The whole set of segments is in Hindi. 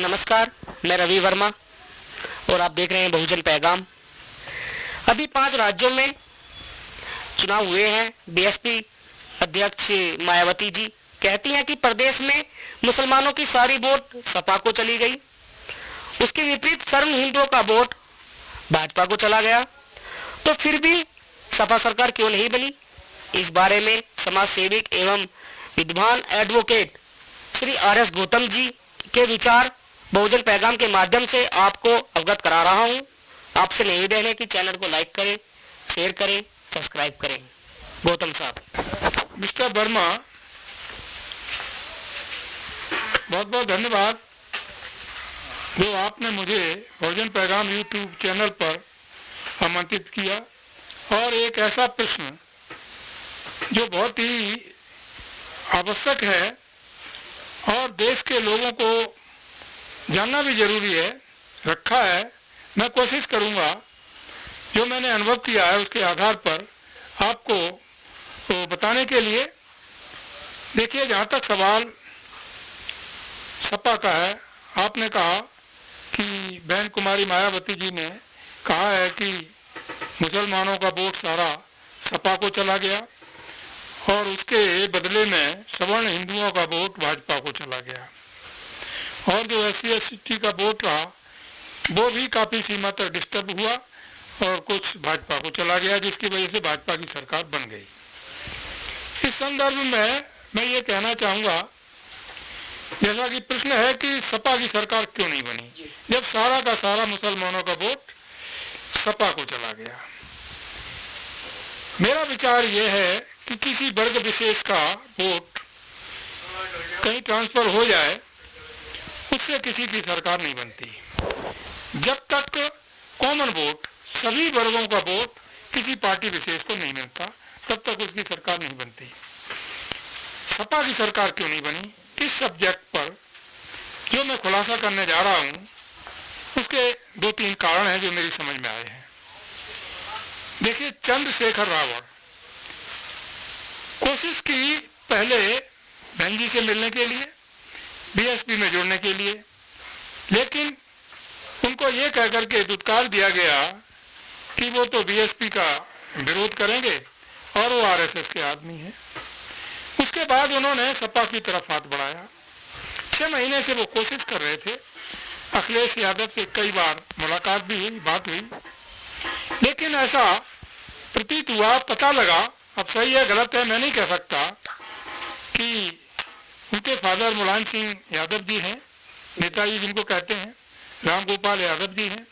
नमस्कार, मैं रवि वर्मा और आप देख रहे हैं बहुजन पैगाम। अभी 5 राज्यों में चुनाव हुए हैं। बीएसपी अध्यक्ष मायावती जी कहती हैं कि प्रदेश में मुसलमानों की सारी वोट सपा को चली गई, उसके विपरीत सर्व हिंदुओं का वोट भाजपा को चला गया। तो फिर भी सपा सरकार क्यों नहीं बनी? इस बारे में समाज सेविक एवं विद्वान एडवोकेट श्री आर.एस. गौतम जी के विचार बहुजन पैगाम के माध्यम से आपको अवगत करा रहा हूं। आपसे निवेदन है कि चैनल को लाइक करें, शेयर करें, सब्सक्राइब करें। गौतम साहब। मिस्टर वर्मा, बहुत बहुत धन्यवाद जो आपने मुझे बहुजन पैगाम यूट्यूब चैनल पर आमंत्रित किया और एक ऐसा प्रश्न जो बहुत ही आवश्यक है और देश के लोगों को जानना भी जरूरी है रखा है। मैं कोशिश करूंगा जो मैंने अनुभव किया है उसके आधार पर आपको तो बताने के लिए। देखिए, जहाँ तक सवाल सपा का है, आपने कहा कि बहन कुमारी मायावती जी ने कहा है कि मुसलमानों का वोट सारा सपा को चला गया और उसके बदले में सवर्ण हिंदुओं का वोट भाजपा को चला गया और जो SC/ST का वोट रहा वो भी काफ़ी सीमा तक डिस्टर्ब हुआ और कुछ भाजपा को चला गया, जिसकी वजह से भाजपा की सरकार बन गई। इस संदर्भ में मैं ये कहना चाहूँगा, जैसा कि प्रश्न है कि सपा की सरकार क्यों नहीं बनी जब सारा का सारा मुसलमानों का वोट सपा को चला गया। मेरा विचार ये है कि किसी वर्ग विशेष का वोट कहीं ट्रांसफर हो जाए उससे किसी की सरकार नहीं बनती। जब तक कॉमन वोट, सभी वर्गों का वोट किसी पार्टी विशेष को नहीं मिलता तब तक उसकी सरकार नहीं बनती। सपा की सरकार क्यों नहीं बनी, इस सब्जेक्ट पर जो मैं खुलासा करने जा रहा हूं उसके 2-3 कारण हैं जो मेरी समझ में आए हैं। देखिए, चंद्रशेखर रावण कोशिश की पहले बहन जी से मिलने के लिए, बीएसपी में जुड़ने के लिए, लेकिन उनको ये कह करके दुत्कार दिया गया कि वो तो बीएसपी का विरोध करेंगे और वो आरएसएस के आदमी हैं। उसके बाद उन्होंने सपा की तरफ हाथ बढ़ाया। 6 महीने से वो कोशिश कर रहे थे। अखिलेश यादव से कई बार मुलाकात भी हुई, बात हुई, लेकिन ऐसा प्रतीत हुआ, पता लगा, अब सही है गलत है मैं नहीं कह सकता, कि उनके फादर मुलायम सिंह यादव जी हैं, नेताजी जिनको कहते हैं, राम गोपाल यादव जी हैं,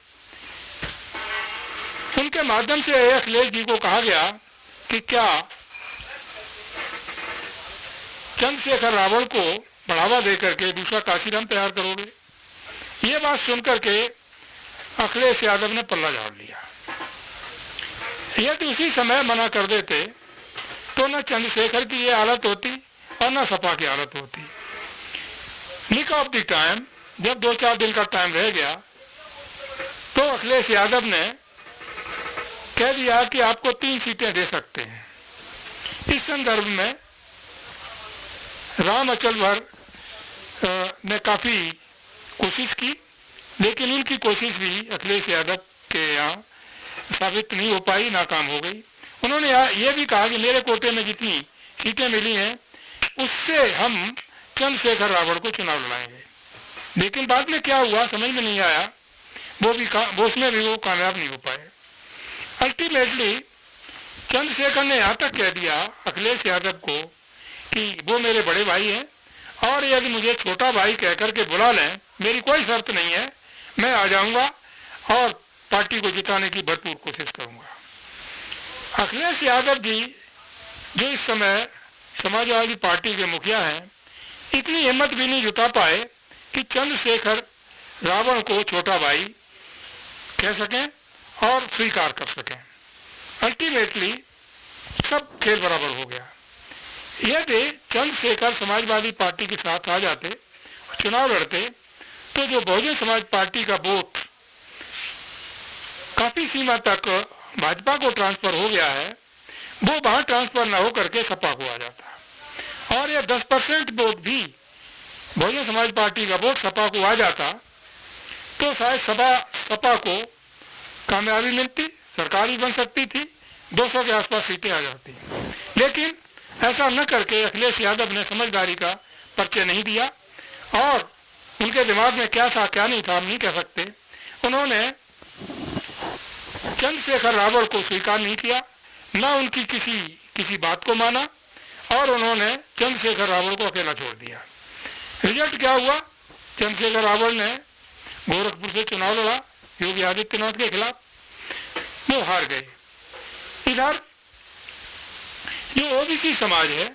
उनके माध्यम से अखिलेश जी को कहा गया कि क्या चंद्रशेखर रावण को बढ़ावा देकर के दूसरा काशीराम तैयार करोगे। ये बात सुनकर के अखिलेश यादव ने पल्ला झाड़ लिया। यदि उसी समय मना कर देते तो न चंद्रशेखर की ये हालत होती और न सपा की हालत होती। निक ऑफ द टाइम, जब 2-4 दिन का टाइम रह गया तो अखिलेश यादव ने कह दिया कि आपको 3 सीटें दे सकते हैं। इस संदर्भ में राम अचलभर ने काफ़ी कोशिश की, लेकिन उनकी कोशिश भी अखिलेश यादव के यहाँ साबित नहीं हो पाई, नाकाम हो गई। उन्होंने ये भी कहा कि मेरे कोटे में जितनी सीटें मिली हैं उससे हम चंद्रशेखर रावण को चुनाव लड़ाएंगे। लेकिन बाद में क्या हुआ समझ में नहीं आया, उसमें भी वो कामयाब नहीं हो पाए। अल्टीमेटली चंद्रशेखर ने यहाँ तक कह दिया अखिलेश यादव को कि वो मेरे बड़े भाई हैं और यदि मुझे छोटा भाई कह करके बुला लें, मेरी कोई शर्त नहीं है, मैं आ जाऊंगा और पार्टी को जिताने की भरपूर कोशिश करूंगा। अखिलेश यादव जी जो इस समय समाजवादी पार्टी के मुखिया हैं, इतनी हिम्मत भी नहीं जुटा पाए कि चंद्रशेखर रावण को छोटा भाई कह सकें और स्वीकार कर सकें। अल्टीमेटली सब खेल बराबर हो गया। यदि चंद्रशेखर समाजवादी पार्टी के साथ आ जाते, चुनाव लड़ते, तो जो बहुजन समाज पार्टी का वोट काफी सीमा तक भाजपा को ट्रांसफर हो गया है, वो वहां ट्रांसफर ना हो करके सपा को आ जाता और ये 10% वोट भी बहुजन समाज पार्टी का वोट सपा को आ जाता तो शायद सपा को कामयाबी मिलती, सरकार भी बन सकती थी, 200 के आसपास सीटें आ जाती। लेकिन ऐसा न करके अखिलेश यादव ने समझदारी का परिचय नहीं दिया, और उनके दिमाग में क्या था क्या नहीं था हम नहीं कह सकते। उन्होंने चंद्रशेखर रावल को स्वीकार नहीं किया, न उनकी किसी बात को माना, और उन्होंने चंद्रशेखर रावल को अकेला छोड़ दिया। रिजल्ट क्या हुआ? चंद्रशेखर रावल ने गोरखपुर से चुनाव लड़ा योगी आदित्यनाथ के खिलाफ, वो हार गए। इधर जो ओबीसी समाज है,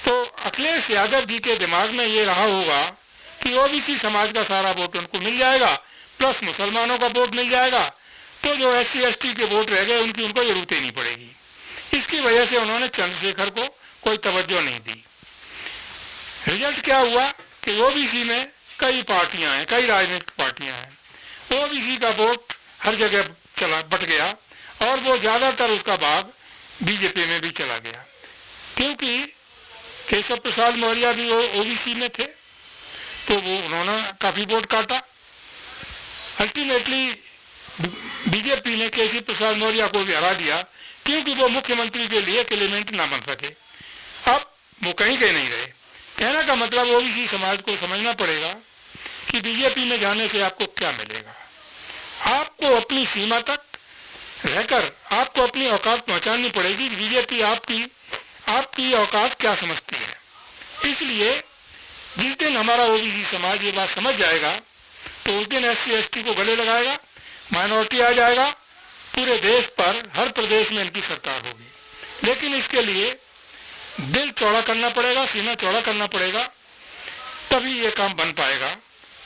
तो अखिलेश यादव जी के दिमाग में ये रहा होगा कि ओबीसी समाज का सारा वोट उनको मिल जाएगा, प्लस मुसलमानों का वोट मिल जाएगा, तो जो SC/ST के वोट रह गए उनकी उनको जरूरत ही नहीं पड़ेगी। इसकी वजह से उन्होंने चंद्रशेखर को कोई तवज्जो नहीं दी। रिजल्ट क्या हुआ कि ओबीसी में कई पार्टियां हैं, कई राजनीतिक पार्टियां हैं। ओबीसी का वोट हर जगह बट गया, और वो ज़्यादातर उसका भाग बीजेपी में भी चला गया, क्योंकि केशव प्रसाद मौर्य भी ओबीसी में थे, तो वो उन्होंने काफ़ी वोट काटा। अल्टीमेटली बीजेपी ने केशव प्रसाद मौर्य को भी हरा दिया, क्योंकि वो मुख्यमंत्री के लिए एलिमेंट ना बन सके। अब वो कहीं नहीं रहे। कहने का मतलब ओबीसी समाज को समझना पड़ेगा कि बीजेपी में जाने से आपको क्या मिलेगा। आपको अपनी सीमा तक रहकर आपको अपनी औकात पहचाननी पड़ेगी। बीजेपी आपकी औकात क्या समझती है। इसलिए जिस दिन हमारा ओबीसी समाज ये बात समझ जाएगा, तो उस दिन SC/ST को गले लगाएगा, माइनॉरिटी आ जाएगा, पूरे देश पर हर प्रदेश में इनकी सरकार होगी। लेकिन इसके लिए दिल चौड़ा करना पड़ेगा, सीना चौड़ा करना पड़ेगा, तभी ये काम बन पाएगा।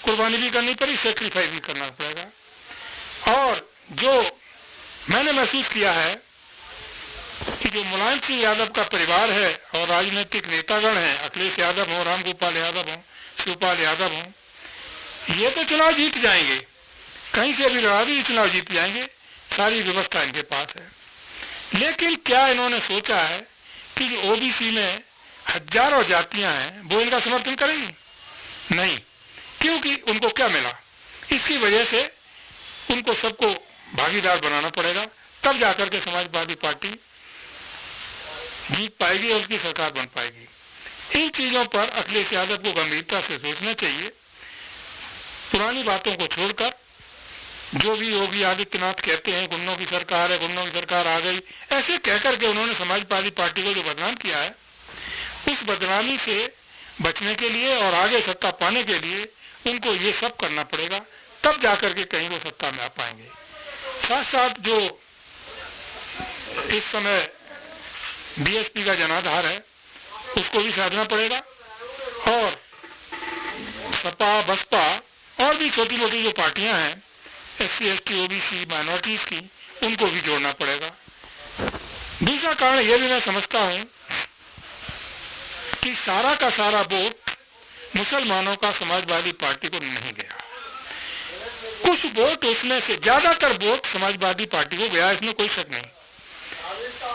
कुर्बानी भी करनी पड़ी, सेक्रीफाइस भी करना पड़ेगा। और जो मैंने महसूस किया है कि जो मुलायम सिंह यादव का परिवार है और राजनीतिक नेतागण हैं, अखिलेश यादव हों, रामगोपाल यादव हों, शिवपाल यादव हों, ये तो चुनाव जीत जाएंगे, कहीं से भी लड़ा भी चुनाव जीत जाएंगे, सारी व्यवस्था इनके पास है। लेकिन क्या इन्होंने सोचा है कि ओबीसी में हजारों जातियां हैं, वो इनका समर्थन करेंगी? नहीं, क्योंकि उनको क्या मिला। इसकी वजह से उनको सबको भागीदार बनाना पड़ेगा, तब जाकर के समाजवादी पार्टी जीत पाएगी और उसकी सरकार बन पाएगी। इन चीज़ों पर अखिलेश यादव को गंभीरता से सोचना चाहिए। पुरानी बातों को छोड़कर जो भी योगी आदित्यनाथ कहते हैं गुंडों की सरकार है, गुंडों की सरकार आ गई, ऐसे कहकर के उन्होंने समाजवादी पार्टी को जो बदनाम किया है, उस बदनामी से बचने के लिए और आगे सत्ता पाने के लिए उनको ये सब करना पड़ेगा, तब जाकर के कहीं वो सत्ता में आ पाएंगे। साथ साथ जो इस समय BSP का जनाधार है, उसको भी साधना पड़ेगा, और सपा बसपा और भी छोटी मोटी जो पार्टियां हैं SC/ST OBC माइनॉरिटीज की, उनको भी जोड़ना पड़ेगा। दूसरा कारण यह भी मैं समझता हूं कि सारा का सारा वोट मुसलमानों का समाजवादी पार्टी को नहीं गया। कुछ वोट उसमें से, ज्यादातर वोट समाजवादी पार्टी को गया, इसमें कोई शक नहीं,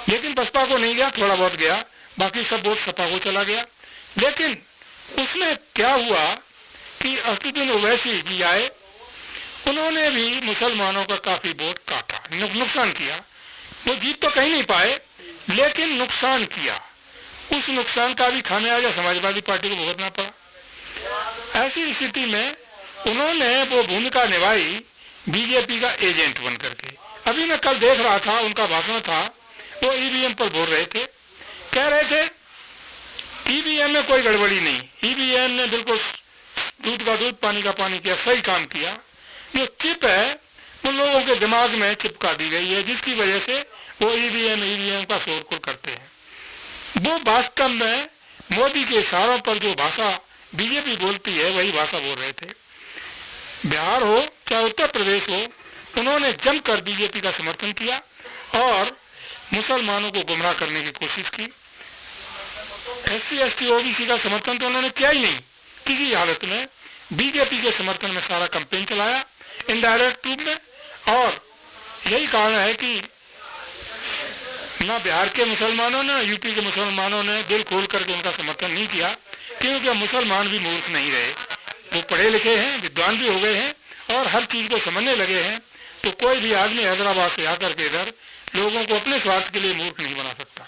लेकिन बसपा को नहीं गया, थोड़ा बहुत गया, बाकी सब वोट सपा को चला गया। लेकिन उसमें क्या हुआ कि असदुद्दीन ओवैसी जी आए, उन्होंने भी मुसलमानों का काफी वोट काटा, नुकसान किया। वो जीत तो कहीं नहीं पाए, लेकिन नुकसान किया। उस नुकसान का भी खामियाजा समाजवादी पार्टी को भुगतना पड़ा। ऐसी स्थिति में उन्होंने वो भूमिका निभाई बीजेपी का एजेंट बन करके। अभी मैं कल देख रहा था, उनका भाषण था, वो EVM पर बोल रहे थे, कह रहे थे EVM में कोई गड़बड़ी नहीं, EVM ने बिल्कुल दूध का दूध पानी का पानी किया, सही काम किया। जो चिप है उन लोगों के दिमाग में चिपका दी गई है, जिसकी वजह से वो EVM का शोरगुल करते हैं। वो वास्तव में मोदी के इशारों पर जो भाषा बीजेपी बोलती है वही भाषा बोल रहे थे। बिहार हो चाहे उत्तर प्रदेश हो, उन्होंने जमकर बीजेपी का समर्थन किया और मुसलमानों को गुमराह करने की कोशिश की। SC/ST OBC का समर्थन तो उन्होंने किया ही नहीं किसी हालत में, बीजेपी के समर्थन में सारा कैंपेन चलाया इनडायरेक्ट रूप में। और यही कारण है कि ना बिहार के मुसलमानों ने, यूपी के मुसलमानों ने दिल खोल करके उनका समर्थन नहीं किया, क्योंकि अब मुसलमान भी मूर्ख नहीं रहे, वो पढ़े लिखे हैं, विद्वान भी हो गए हैं और हर चीज़ को समझने लगे हैं। तो कोई भी आदमी हैदराबाद से आकर के इधर लोगों को अपने स्वार्थ के लिए मूर्ख नहीं बना सकता।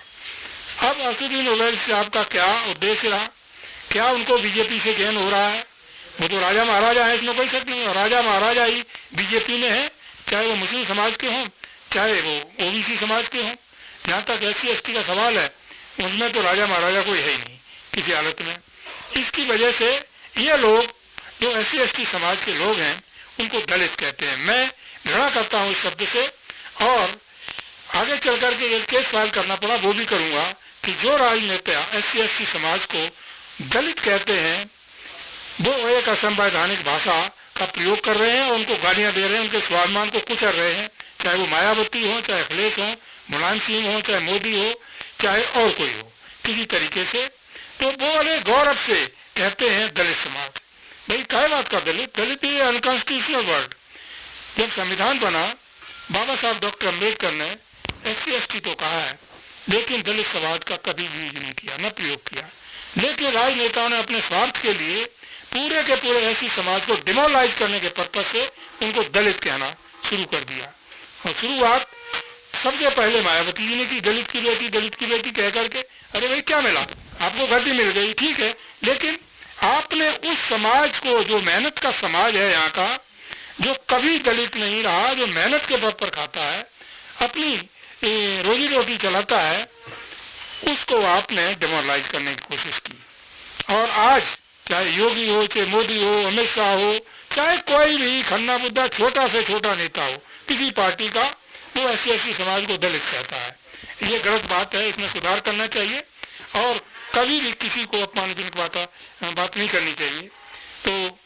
अब असदुद्दीन ओवैसी साहब का क्या उद्देश्य रहा, क्या उनको बीजेपी से गेन हो रहा है? वो तो राजा महाराजा है, इसमें कोई शक नहीं है, राजा महाराजा ही बीजेपी में है, चाहे वो मुस्लिम समाज के हों चाहे वो ओबीसी समाज के हों। जहाँ तक SC/ST का सवाल है, उनमें तो राजा महाराजा कोई है ही नहीं किसी हालत में। इसकी वजह से ये लोग जो SC/ST समाज के लोग हैं उनको दलित कहते हैं। मैं घृणा करता हूँ इस शब्द से, और आगे चल करके एक केस फाइल करना पड़ा, वो भी करूँगा कि जो राजनेता SC/ST समाज को दलित कहते हैं वो एक असंवैधानिक भाषा का प्रयोग कर रहे हैं और उनको गालियाँ दे रहे हैं, उनके स्वाभिमान को कुचल रहे हैं, चाहे वो मायावती हो, चाहे अखिलेश हो, मुलायम सिंह हो, चाहे मोदी हो, चाहे और कोई हो, किसी तरीके से। तो वो वाले गौरव से कहते हैं दलित समाज। भाई क्या बात का दलित? दलित ये अनकॉन्स्टिट्यूशनल वर्ड। जब संविधान बना, बाबा साहब डॉक्टर अम्बेडकर ने SC/ST तो कहा है, लेकिन दलित समाज का कभी भी यूज नहीं किया, न प्रयोग किया। लेकिन राजनेताओं ने अपने स्वार्थ के लिए पूरे के पूरे ऐसी समाज को डिमोरलाइज करने के पर्पज से उनको दलित कहना शुरू कर दिया। और शुरुआत सबसे पहले मायावती जी ने की, दलित की बेटी कह करके। अरे भाई क्या मिला आपको? गद्दी मिल गई, ठीक है, लेकिन आपने उस समाज को, जो मेहनत का समाज है यहाँ का, जो कभी दलित नहीं रहा, जो मेहनत के बल पर खाता है, अपनी रोजी रोटी चलाता है, उसको आपने डिमोरलाइज करने की कोशिश की। और आज चाहे योगी हो, चाहे मोदी हो, अमित शाह हो, चाहे कोई भी खन्ना बुद्धा छोटा से छोटा नेता हो किसी पार्टी का, वो SC/ST समाज को दलित कहता है। ये गलत बात है, इसमें सुधार करना चाहिए और कभी भी किसी को अपमानजनक बात नहीं करनी चाहिए। तो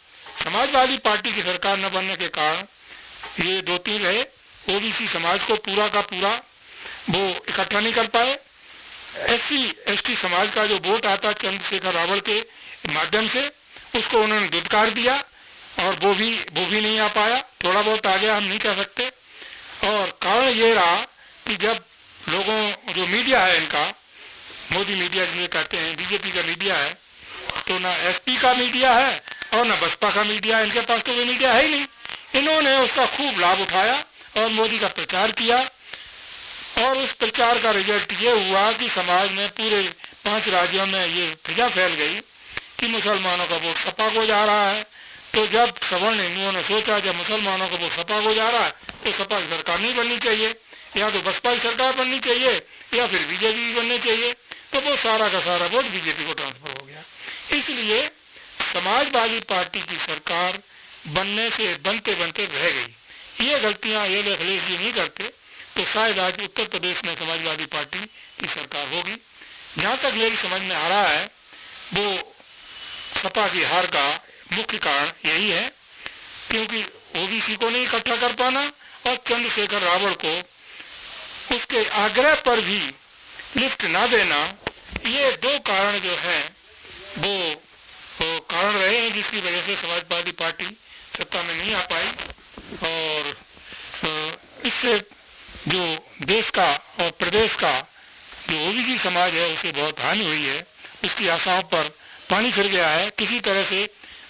समाजवादी पार्टी की सरकार न बनने के कारण ये 2-3 रहे, OBC समाज को पूरा का पूरा वो इकट्ठा नहीं कर पाए। SC/ST समाज का जो वोट आता चंद्रशेखर रावल के माध्यम से, उसको उन्होंने दुत्कार दिया और वो भी नहीं आ पाया। थोड़ा बहुत आ गया, हम नहीं कह सकते। और कारण ये रहा कि जब लोगों, जो मीडिया है इनका, मोदी मीडिया जिसे कहते हैं, बीजेपी का मीडिया है, तो ना SP का मीडिया है और ना बसपा का मीडिया है, इनके पास तो कोई मीडिया है ही नहीं। इन्होंने उसका खूब लाभ उठाया और मोदी का प्रचार किया, और उस प्रचार का रिजल्ट ये हुआ कि समाज में पूरे 5 राज्यों में ये फिजा फैल गई कि मुसलमानों का वोट सपा को जा रहा है। तो जब सवर्ण हिंदुओं ने सोचा जब मुसलमानों का वोट सपा को जा रहा है तो सपा की सरकार नहीं बननी चाहिए, या तो बसपा की सरकार बननी चाहिए या फिर बीजेपी बननी चाहिए। तो वो सारा का सारा वोट बीजेपी को ट्रांसफर हो गया। इसलिए समाजवादी पार्टी की सरकार बनने से बनते बनते रह गई। ये गलतियां ये अखिलेश जी नहीं करते तो शायद आज उत्तर प्रदेश में समाजवादी पार्टी की सरकार होगी। जहाँ तक मेरी समझ में आ रहा है, वो सपा की हार का मुख्य कारण यही है, क्योंकि OBC को नहीं इकट्ठा कर पाना और चंद्रशेखर रावल को उसके आग्रह पर भी लिफ्ट ना देना, ये 2 कारण जो हैं वो कारण रहे हैं जिसकी वजह से समाजवादी पार्टी सत्ता में नहीं आ पाई। और इससे जो देश का और प्रदेश का जो OBC समाज है उसे बहुत हानि हुई है, उसकी आशाओं पर पानी फिर गया है, किसी तरह से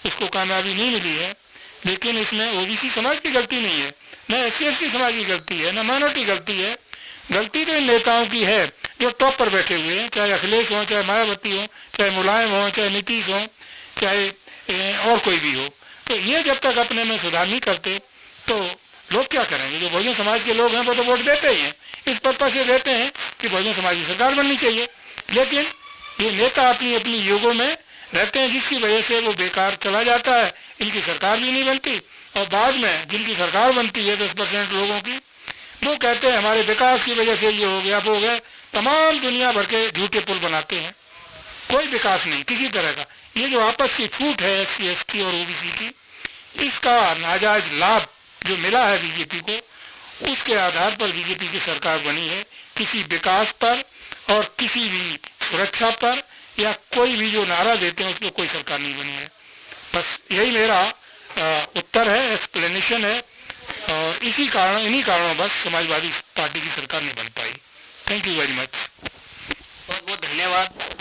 उसको कामयाबी नहीं मिली है। लेकिन इसमें OBC समाज की गलती नहीं है, न SC/ST समाज की गलती है, न माइनॉरिटी गलती है। गलती तो इन नेताओं की है जो टॉप पर बैठे हुए हैं, चाहे अखिलेश हो, चाहे मायावती हो, चाहे मुलायम हो, चाहे नीतीश हो, चाहे और कोई भी हो। तो ये जब तक अपने में सुधार नहीं करते तो लोग क्या करेंगे? जो बहुजन समाज के लोग हैं वो तो वोट देते ही हैं, इस पर्पज से देते हैं कि बहुजन समाज की सरकार बननी चाहिए। लेकिन ये नेता अपनी अपनी युगों में रहते हैं, जिसकी वजह से वो बेकार चला जाता है, इनकी सरकार भी नहीं बनती। और बाद में जिनकी सरकार बनती है 10% लोगों की, वो कहते हैं हमारे विकास की वजह से ये हो गया वो हो गया। तमाम दुनिया भर के झूठे पुल बनाते हैं, कोई विकास नहीं किसी तरह का। ये जो आपस की फूट है SC/ST और OBC की, इसका नाजायज लाभ जो मिला है बीजेपी को, उसके आधार पर बीजेपी की सरकार बनी है। किसी विकास पर और किसी भी सुरक्षा पर या कोई भी जो नारा देते हैं उस पर कोई सरकार नहीं बनी है। बस यही मेरा उत्तर है, एक्सप्लेनेशन है। और इन्हीं कारणों बस समाजवादी पार्टी की सरकार नहीं बन पाई। Thank you very much. बहुत बहुत धन्यवाद।